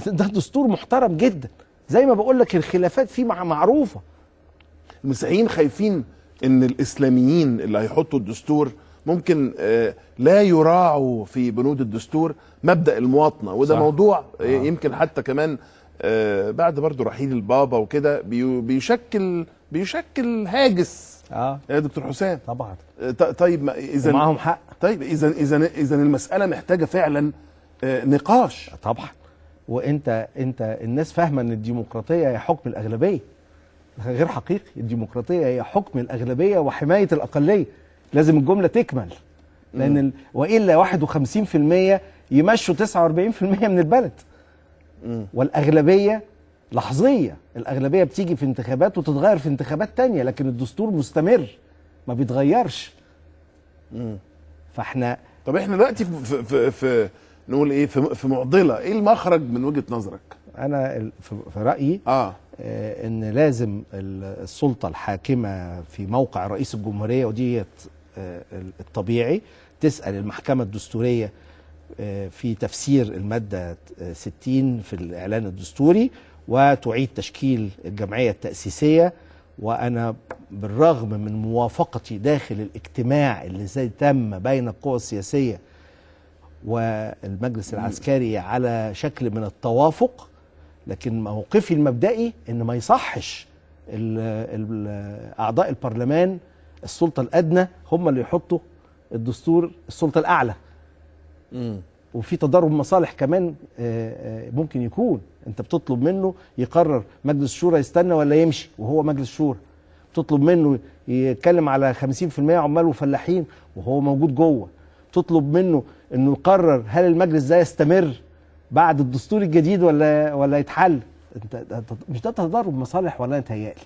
ده دستور محترم جدا. زي ما بقول لك الخلافات فيه معروفه. المسيحيين خايفين ان الاسلاميين اللي هيحطوا الدستور ممكن لا يراعوا في بنود الدستور مبدأ المواطنة، وده صح. موضوع يمكن حتى كمان بعد برضو رحيل البابا وكده بيشكل هاجس يا دكتور حسام. طبعا. طيب اذا معاهم حق. طيب اذا المسألة محتاجة فعلا نقاش. طبعا. وانت الناس فاهمه ان الديمقراطيه هي حكم الاغلبيه. غير حقيقي. الديمقراطيه هي حكم الاغلبيه وحمايه الاقليه. لازم الجمله تكمل، لان والا 51% يمشوا 49% من البلد. والاغلبيه لحظيه، الاغلبيه بتيجي في انتخابات وتتغير في انتخابات تانية، لكن الدستور مستمر ما بيتغيرش. فاحنا طب احنا دلوقتي في نقول ايه، في معضله. ايه المخرج من وجهه نظرك؟ انا في رايي ان لازم السلطه الحاكمه في موقع رئيس الجمهوريه، ودي الطبيعي، تسال المحكمه الدستوريه في تفسير الماده 60 في الاعلان الدستوري، وتعيد تشكيل الجمعيه التاسيسيه. وانا بالرغم من موافقتي داخل الاجتماع اللي زي تم بين القوى السياسيه والمجلس العسكري على شكل من التوافق، لكن موقفي المبدئي ان ما يصحش اعضاء البرلمان السلطه الادنى هم اللي يحطوا الدستور السلطه الاعلى. وفي تضارب مصالح كمان ممكن يكون. انت بتطلب منه يقرر مجلس الشورى يستنى ولا يمشي وهو مجلس شورى، بتطلب منه يتكلم على 50% عمال وفلاحين وهو موجود جوه، بتطلب منه انه يقرر هل المجلس ده يستمر بعد الدستور الجديد ولا يتحل. انت مش ده تضارب مصالح ولا يتهيألي؟